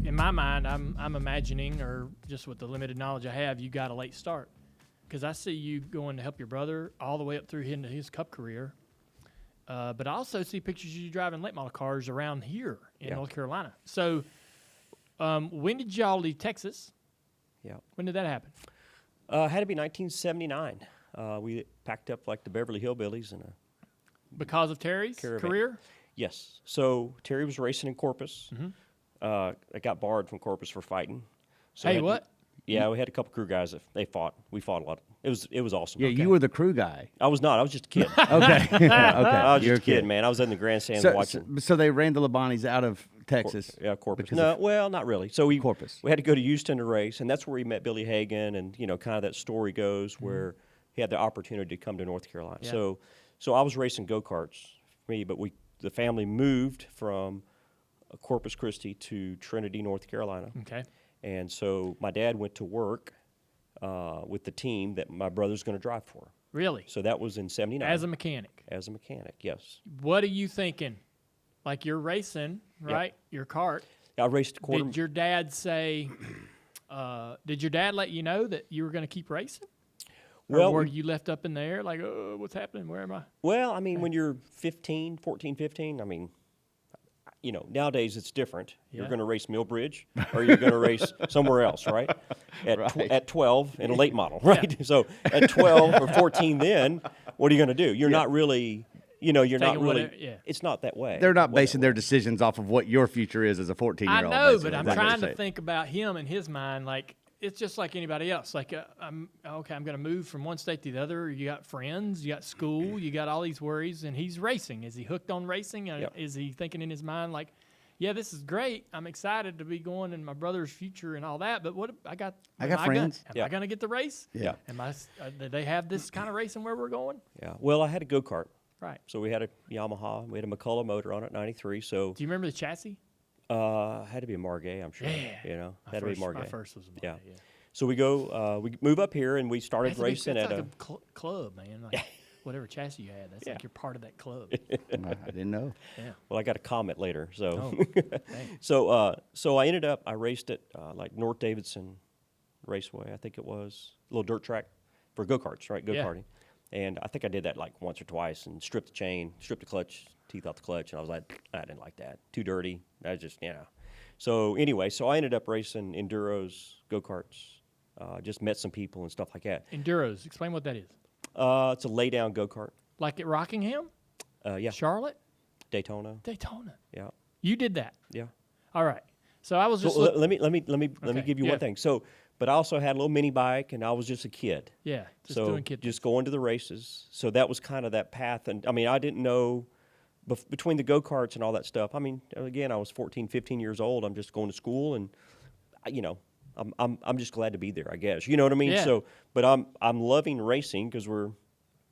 In my mind, I'm imagining, or just with the limited knowledge I have, you got a late start. Because I see you going to help your brother all the way up through into his Cup career. But I also see pictures of you driving late model cars around here in North Carolina. So when did y'all leave Texas? Yeah. When did that happen? Had to be 1979. We packed up like the Beverly Hillbillies and Because of Terry's career? Yes. So Terry was racing in Corpus. Mm-hmm. I got barred from Corpus for fighting. So Hey, what? Yeah, we had a couple crew guys that they fought. We fought a lot. It was awesome. Yeah, Okay. you were the crew guy. I was not. I was just a kid. Okay. Okay. I was You're just a kid, man. I was in the grandstand So, watching. so they ran the Labontes out of Texas. Corpus. because No, of well, not really. So Corpus. we had to go to Houston to race, and that's where we met Billy Hagan, and kind of that story goes where he had the opportunity to come to North Carolina. Yeah. So I was racing go-karts, but the family moved from Corpus Christi to Trinity, North Carolina. Okay. And so my dad went to work with the team that my brother's going to drive for. Really? So that was in 79. As a mechanic. As a mechanic, yes. What are you thinking? Like you're racing, right? Your kart. I raced quarter. Did your dad say, did your dad let you know that you were going to keep racing? Well, or were you left up in the air like, oh, what's happening? Where am I? Well, I mean, when you're 15, 14, 15, I mean, nowadays it's different. You're going to race Millbridge or you're going to race somewhere else, right? At 12 in a late model, right? Yeah. So at 12 or 14 then, what are you going to do? You're not really, you're not really, whatever, it's not that way. They're not basing their decisions off of what your future is as a 14-year-old. I know, basically. but I'm Is that what trying you're to saying? think about him and his mind. Like, it's just like anybody else. Like, I'm going to move from one state to the other. You got friends, you got school, you got all these worries, and he's racing. Is he hooked on racing? Yep. Is he thinking in his mind like, yeah, this is great. I'm excited to be going in my brother's future and all that. But what I got friends. Am I going to get the race? Yeah. Do they have this kind of racing where we're going? Yeah. Well, I had a go-kart. Right. So we had a Yamaha. We had a McCullough motor on it, 93. So Do you remember the chassis? had to be a Margay, I'm sure. Yeah. Had to be Margay. My first was a Margay, yeah. So we go, we move up here, and we started racing that's at like a club, man. Like whatever chassis you had, that's like you're part of that club. I didn't know. Yeah. Well, I got a comment later. So, Oh, so I raced at like North Davidson Raceway, I think it was, a little dirt track for go-karts, right? Go-karting. And I think I did that like once or twice and stripped the chain, stripped the clutch, teeth out the clutch, and I was like, I didn't like that. Too dirty. I just, So anyway, I ended up racing enduros, go-karts, just met some people and stuff like that. Enduros. Explain what that is. It's a lay-down go-kart. Like at Rockingham? Yeah. Charlotte? Daytona. Yeah. You did that. Yeah. All right. So I was just So let me give you Yeah. one thing. So, but I also had a little mini bike, and I was just a kid. just So doing kid just going to the races. So that was kind of that path. And I mean, I didn't know between the go-karts and all that stuff. I mean, again, I was 14, 15 years old. I'm just going to school, and I'm just glad to be there, I guess. You know what I mean? Yeah. So, but I'm loving racing because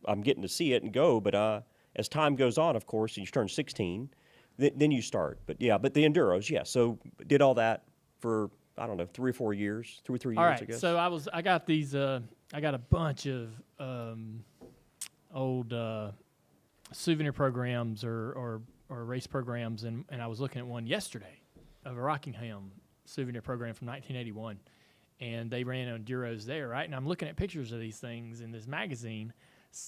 I'm getting to see it and go. But as time goes on, of course, and you turn 16, then you start. But the enduros, yeah. So did all that for I don't know 3 or 4 years, 2 or 3 years, All right. I guess. So I got these. I got a bunch of old souvenir programs or race programs, and I was looking at one yesterday of a Rockingham souvenir program from 1981, and they ran enduros there, right? And I'm looking at pictures of these things in this magazine,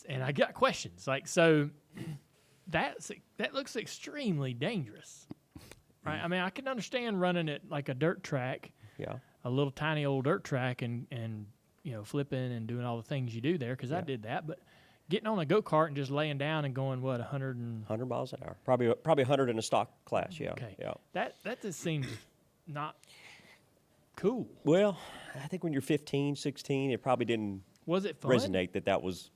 and I got questions like, so that looks extremely dangerous, right? I mean, I can understand running it like a dirt track, a little tiny old dirt track, and flipping and doing all the things you do there, because I did that, but getting on a go-kart and just laying down and going 100 miles an hour, probably 100 in a stock class, yeah. Okay. Yeah. That just seems not cool. Well, I think when you're 15, 16, it probably didn't Was it fun? resonate that was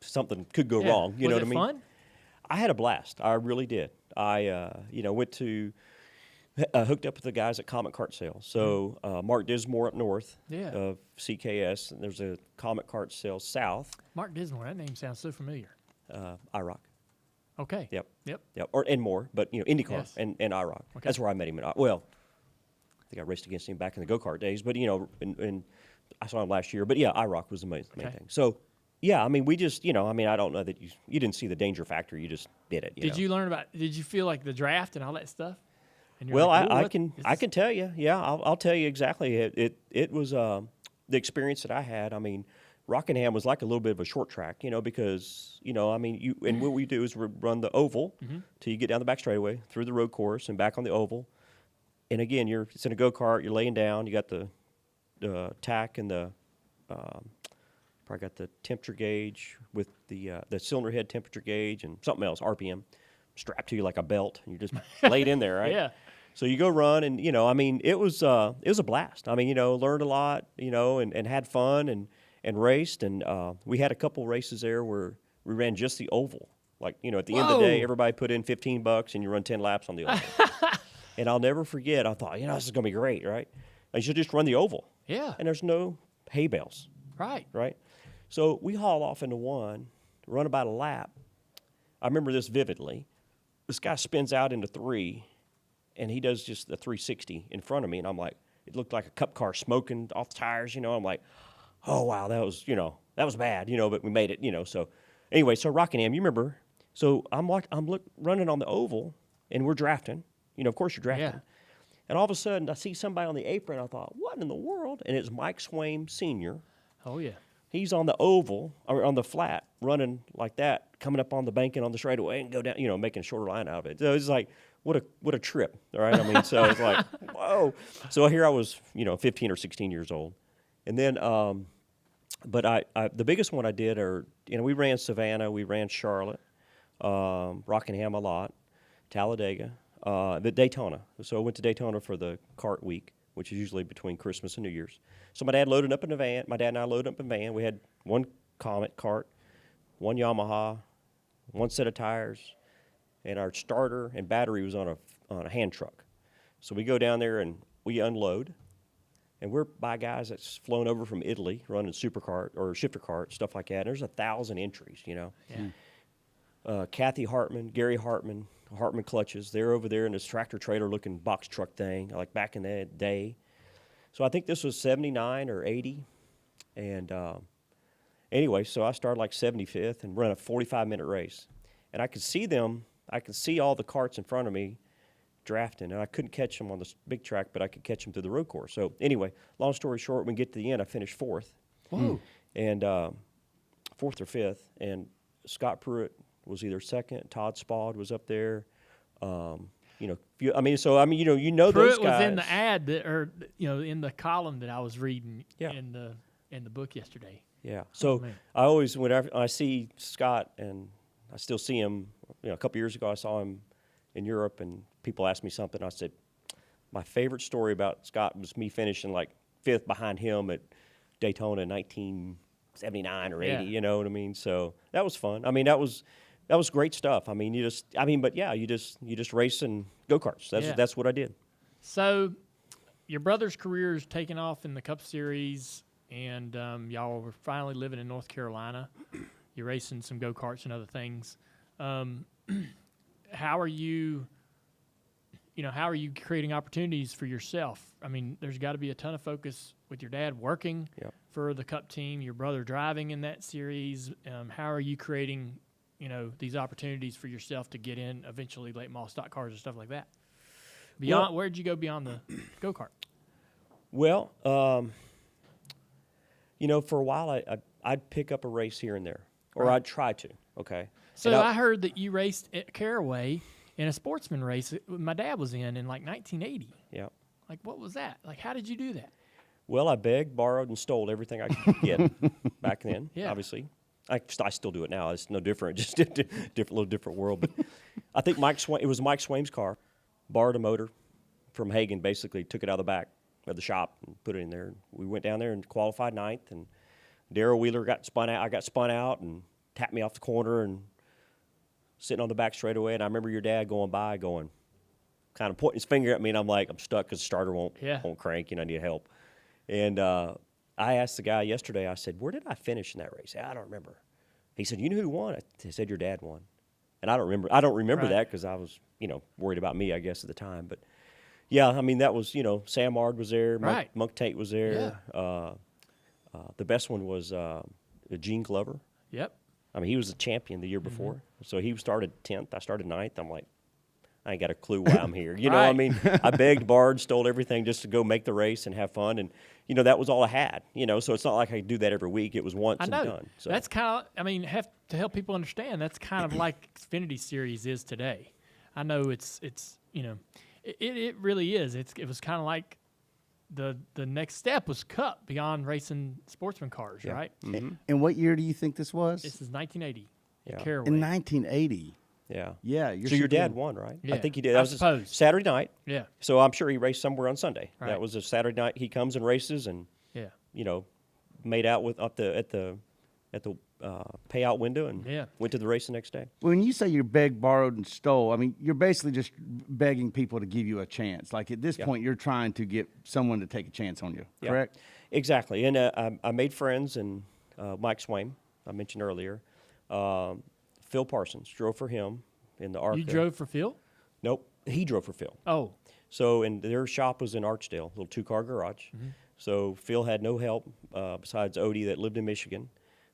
something could go wrong. You know what I mean? Was it fun? I had a blast. I really did. I went to hooked up with the guys at Comet Kart Sales. So Mark Dismore up north of CKS, and there's a Comet Kart Sales south. Mark Dismore, that name sounds so familiar. IROC. Okay. Yep. Yep. And more, but IndyCar Yes. and IROC. Okay. That's where I met him. Well, I think I raced against him back in the go-kart days, but and I saw him last year. But yeah, IROC was the main thing. So, Yeah, I mean, we just, I mean, I don't know that you didn't see the danger factor. You just did it. Did you learn about? Did you feel like the draft and all that stuff? And you're Well, like, "Ooh, I can tell you. Yeah, I'll tell you exactly. It was the experience that I had. I mean, Rockingham was like a little bit of a short track, because I mean, and what we do is we run the oval till you get down the back straightaway through the road course and back on the oval. And again, it's in a go-kart. You're laying down. You got the tack and the probably got the temperature gauge with the cylinder head temperature gauge and something else, RPM, strapped to you like a belt, and you're just laid in there, right? Yeah. So you go run, and I mean, it was a blast. I mean, learned a lot, and had fun and raced, and we had a couple races there where we ran just the oval. Like, at the end of the day, everybody put in $15, and you run 10 laps on the oval. And I'll never forget. I thought, this is gonna be great, right? I should just run the oval. Yeah. And there's no hay bales. Right. Right. So we haul off into one, run about a lap. I remember this vividly. This guy spins out into 3, and he does just the 360 in front of me, and I'm like, it looked like a cup car smoking off the tires, I'm like, oh, wow, that was bad, but we made it, so anyway, so Rockingham, you remember, so I'm running on the oval, and we're drafting, of course you're drafting. Yeah. And all of a sudden, I see somebody on the apron, I thought, what in the world? And it's Mike Swaim Sr. Oh, yeah. He's on the oval, or on the flat, running like that, coming up on the bank and on the straightaway and go down, making a shorter line out of it. So it's like, what a trip, all right? I mean, so it's like, whoa. So here I was, 15 or 16 years old. And then, but I the biggest one I did we ran Savannah, we ran Charlotte, Rockingham a lot, Talladega, the Daytona. So I went to Daytona for the kart week, which is usually between Christmas and New Year's. So my dad loaded up in a van. My dad and I loaded up in a van. We had one Comet kart, one Yamaha, one set of tires, and our starter and battery was on a hand truck. So we go down there and we unload, and we're by guys that's flown over from Italy running supercart or shifter cart, stuff like that. And there's 1,000 entries, Yeah. Kathy Hartman, Gary Hartman clutches. They're over there in this tractor trailer looking box truck thing, like back in that day. So I think this was 79 or 80. And anyway, so I started like 75th and ran a 45-minute race. And I could see all the carts in front of me drafting. And I couldn't catch them on the big track, but I could catch them through the road course. So anyway, long story short, when we get to the end, I finished 4th. Whoa. And 4th or 5th. And Scott Pruitt was either 2nd. Todd Spaulding was up there. Pruitt those guys. was in the ad in the column that I was reading Yeah. in the book yesterday. Yeah. So man. I always, whenever I see Scott, and I still see him, a couple years ago I saw him in Europe, and people asked me something. I said, my favorite story about Scott was me finishing like 5th behind him at Daytona in 1979 or 80, Yeah. you know what I mean? So that was fun. I mean, that was great stuff. I mean, you just race and go-karts. That's what I did. So your brother's career is taking off in the Cup Series, and y'all were finally living in North Carolina. You're racing some go-karts and other things. How are you creating opportunities for yourself? I mean, there's got to be a ton of focus with your dad working for the Cup team, your brother driving in that series. How are you creating, these opportunities for yourself to get in eventually late model stock cars and stuff like that? Where'd you go beyond the go-kart? Well, for a while I'd pick up a race here and there, or I'd try to. Okay. So I heard that you raced at Caraway in a sportsman race my dad was in like 1980. Yeah. Like, what was that? Like, how did you do that? Well, I begged, borrowed, and stole everything I could get back then. Yeah. Obviously, I still do it now. It's no different, just a little different world. But I think it was Mike Swaim's car. Borrowed a motor from Hagen. Basically, took it out of the back of the shop and put it in there. We went down there and qualified 9th. And Darrell Wheeler got spun out. I got spun out and tapped me off the corner and sitting on the back straightaway. And I remember your dad going by, kind of pointing his finger at me, and I'm like, I'm stuck because the starter won't crank. I need help. And I asked the guy yesterday, I said, where did I finish in that race? I don't remember. He said, you know who won? I said, your dad won. And I don't remember Right. that because I was, worried about me, I guess, at the time. But, yeah, I mean, that was, Sam Ard was there. Right. Monk Tate was there. The best one was Gene Glover. Yep. I mean, he was a champion the year before. So he started 10th. I started 9th. I'm like, I ain't got a clue why I'm here. You know, I Right. mean, I begged, borrowed, stole everything just to go make the race and have fun. And, you know, that was all I had, you know, so it's not like I do that every week. It was once I know. and done. So That's kind of, I mean, have to help people understand, that's kind of like Xfinity Series is today. I know it's you know, it really is. It was kind of like the next step was Cup beyond racing sportsman cars, Yeah. right? And what year do you think this was? This is 1980 Yeah. at Caraway. In 1980. yeah. Yeah. So your dad won, right? I Yeah, think he did. I That was a suppose. Saturday night. Yeah, So I'm sure he raced somewhere on Sunday. Right. That was a Saturday night. He comes and races and, yeah, you know, made out with at the payout window and Yeah. went to the race the next day. When you say you begged, borrowed, and stole, I mean, you're basically just begging people to give you a chance. Like at this Yeah. point, you're trying to get someone to take a chance on you, Yeah. correct? Exactly. And I made friends, and Mike Swain, I mentioned earlier. Phil Parsons, drove for him in the ARCA. you drove for Phil? Nope, he drove for Phil. Oh, So, and their shop was in Archdale, little 2-car garage. So Phil had no help besides Odie that lived in Michigan,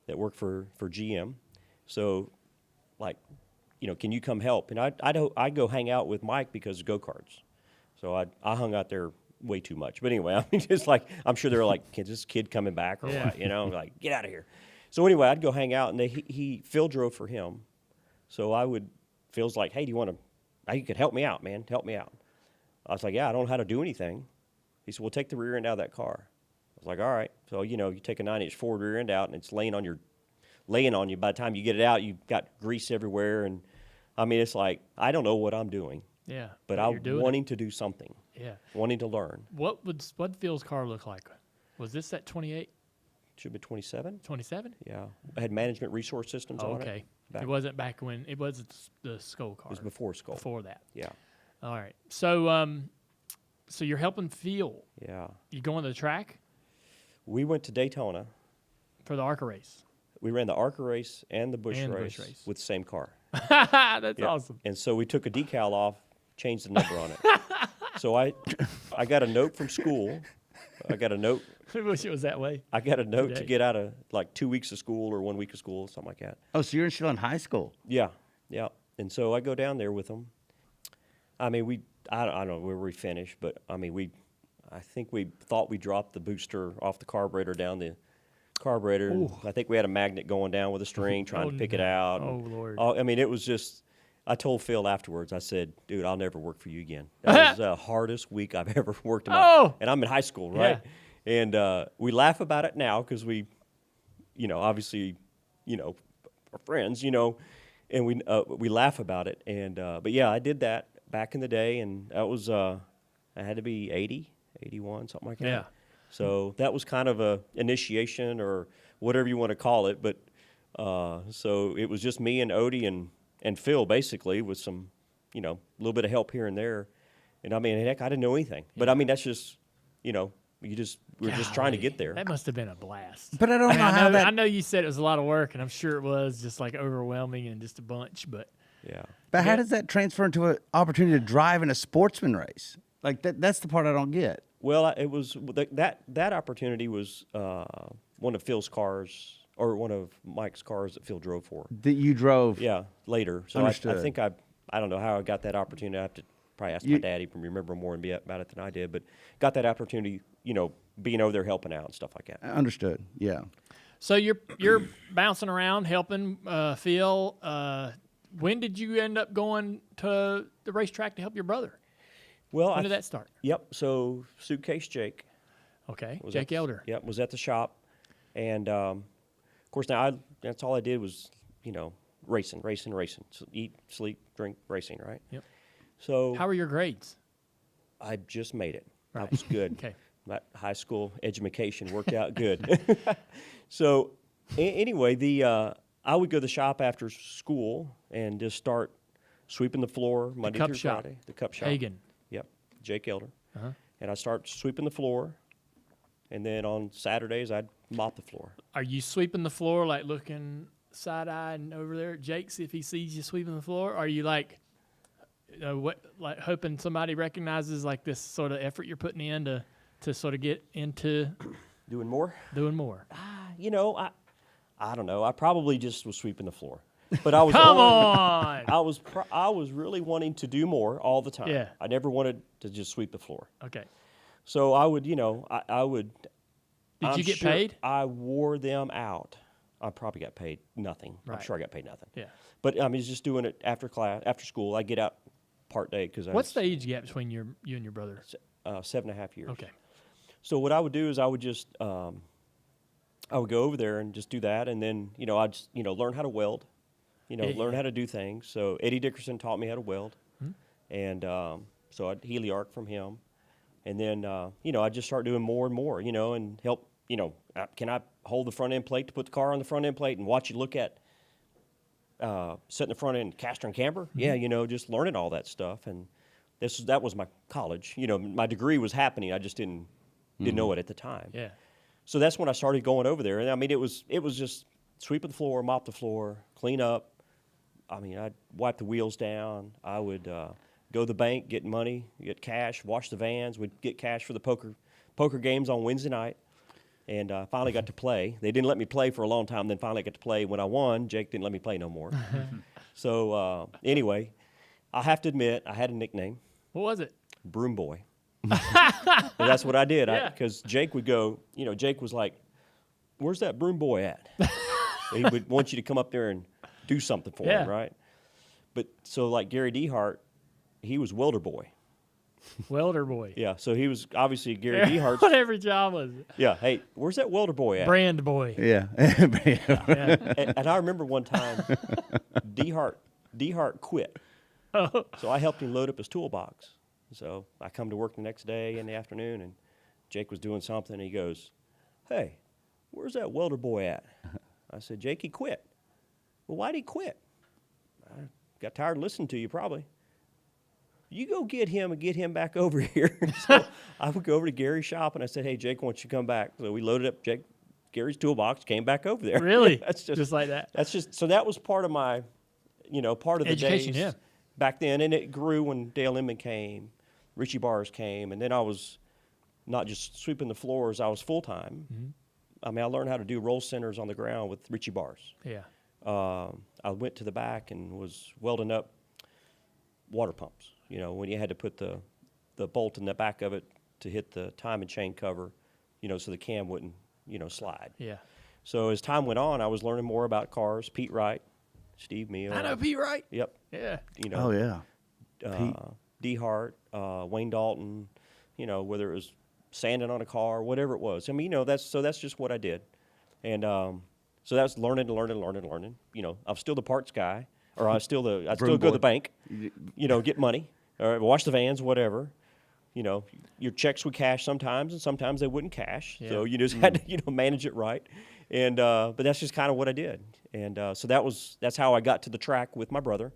that worked for GM. So, like, you know, can you come help? And I'd go hang out with Mike because of go-karts. So I hung out there way too much. But anyway, I mean, just like, I'm sure they were like, is this kid coming back or Yeah. what? You know, like, get out of here. So anyway, I'd go hang out, and Phil drove for him. So Phil's like, hey, do you want to, you could help me out, man, help me out. I was like, yeah, I don't know how to do anything. He said, well, take the rear end out of that car. I was like, all right. So, you know, you take a 9-inch Ford rear end out, and it's laying on you. By the time you get it out, you've got grease everywhere. And, I mean, it's like, I don't know what I'm doing, yeah. but you're I'm doing wanting to do something, it. Yeah. wanting to learn. What Phil's car look like? Was this at 28, Should be 27? 27? Yeah. I had management resource systems Oh, on okay. it. Back- It wasn't back when it was the Skull car. It was before Skull. Before that. Yeah. All right. So you're helping Phil. Yeah. You going to the track We went to Daytona. for the ARCA race. We ran the ARCA race and the Busch And the race Busch race. with the same car. That's Yeah. awesome. And so we took a decal off, changed the number on it. So I got a note from school. I got a note I wish it was that way. to Today. get out of like 2 weeks of school or 1 week of school, something like that. Oh, so you're still in high school? Yeah, yeah. And so I go down there with them. I mean, I don't know where we finished, but I mean, I think we thought we dropped the booster off the carburetor down the carburetor. Ooh. I think we had a magnet going down with a string trying Oh, to pick it no. out. Oh, and- Lord. I mean, it was just. I told Phil afterwards. I said, "Dude, I'll never work for you again. That was the hardest week I've ever worked in my." Oh. And I'm in high school, right? And we laugh about it now because we, you know, obviously, you know, are friends, you know, and we laugh about it. And but yeah, I did that back in the day, and that was I had to be 80, 81, something like that. Yeah. So that was kind of a initiation or whatever you want to call it. But so it was just me and Odie and Phil basically with some, you know, a little bit of help here and there. And I mean, heck, I didn't know anything. But I mean, that's just, you know, we're just trying to get there. That must have been a blast. But I don't I mean, know how that. I know you said it was a lot of work, and I'm sure it was just like overwhelming and just a bunch. But Yeah. But how Yeah. does that transfer into an opportunity to drive in a sportsman race? Like that's the part I don't get. Well, it was that opportunity was one of Phil's cars or one of Mike's cars that Phil drove for. That you drove. Yeah, later. So I Understood. think I don't know how I got that opportunity. I have to probably ask my dad. He can remember more about it than I did. But got that opportunity, you know, being over there helping out and stuff like that. Understood. Yeah. so you're bouncing around helping Phil. When did you end up going to the racetrack to help your brother? Well, When did that start? Yep. So Suitcase Jake. Okay, was Jake at, Elder. Yep, was at the shop, and of course now that's all I did was, you know, racing. So eat, sleep, drink, racing, right? Yep. So How were your grades? I just made it. Right. That was good. Okay. My high school education worked out good. So anyway, I would go to the shop after school and just start sweeping the floor Monday cup through shop. Friday. The cup shop. Hagen. Yep, Jake Elder. Uh-huh. And I start sweeping the floor, and then on Saturdays I'd mop the floor. Are you sweeping the floor, like looking side-eyed and over there at Jake, see if he sees you sweeping the floor? Or are you like hoping somebody recognizes like this sort of effort you're putting in to sort of get into Doing more? doing more? You know, I don't know. I probably just was sweeping the floor. But I was Come on. I was really wanting to do more all the time. Yeah. I never wanted to just sweep the floor. Okay. So I would, I would. Did you get paid? I wore them out. I probably got paid nothing. Right. I'm sure I got paid nothing. Yeah. But I was just doing it after class, after school. I get out part day because What's the age gap between you and your brother? 7.5 years. Okay. So what I would do is I would just I would go over there and just do that, and then I'd just, learn how to weld, learn how to do things. So Eddie Dickerson taught me how to weld, and so I'd heliarc from him, and then I'd just start doing more and more, and help. Can I hold the front end plate to put the car on the front end plate and watch you look at setting the front end caster and camber? Yeah, just learning all that stuff, and that was my college. My degree was happening. I just didn't know it at the time. Yeah. So that's when I started going over there, and I mean it was just sweep the floor, mop the floor, clean up. I mean I'd wipe the wheels down. I would go to the bank, get money, get cash, wash the vans. We'd get cash for the poker games on Wednesday night, and finally got to play. They didn't let me play for a long time. Then finally I got to play when I won. Jake didn't let me play no more. So anyway, I have to admit I had a nickname. What was it? Broom Boy. And that's what I did. Yeah. Because Jake would go, Jake was like, "Where's that broom boy at?" He would want you to come up there and do something for him, right? But so like Gary Dehart, he was welder boy. Welder boy. Yeah, so he was obviously Gary Dehart's. What every job was it? Yeah, hey, where's that welder boy at? Brand boy. Yeah. Yeah. And I remember one time, Dehart quit. Oh. So I helped him load up his toolbox. So I come to work the next day in the afternoon, and Jake was doing something, and he goes, "Hey, where's that welder boy at?" I said, "Jake, he quit." "Well, why'd he quit?" "I got tired of listening to you, probably." "You go get him and get him back over here." So I would go over to Gary's shop, and I said, "Hey, Jake, why don't you come back?" So we loaded up Gary's toolbox, came back over there. Really? That's just like that. That's just so that was part of my, part of the Education, days yeah. back then, and it grew when Dale Earnhardt came, Richie Bars came, and then I was not just sweeping the floors. I was full time. Mm-hmm. I mean, I learned how to do roll centers on the ground with Richie Bars. Yeah. I went to the back and was welding up water pumps. When you had to put the bolt in the back of it to hit the time and chain cover, so the cam wouldn't, slide. Yeah. So as time went on, I was learning more about cars. Pete Wright, Steve Meal. I know Pete Wright. Yep. Yeah. Oh, yeah. Dehart, Wayne Dalton, whether it was sanding on a car, whatever it was. I mean, that's just what I did. And so that's learning. I'm still the parts guy, or I still go to the bank, get money, or wash the vans, whatever. Your checks would cash sometimes, and sometimes they wouldn't cash. Yeah. So you just had to, manage it right. And but that's just kind of what I did. And so that's how I got to the track with my brother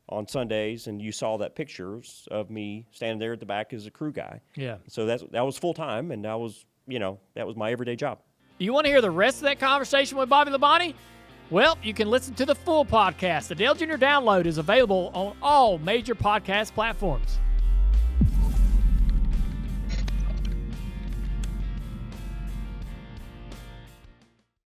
on Sundays, and you saw that pictures of me standing there at the back as a crew guy. Yeah. So that was full time, and that was my everyday job. You want to hear the rest of that conversation with Bobby Labonte? Well, you can listen to the full podcast. The Dale Jr. Download is available on all major podcast platforms.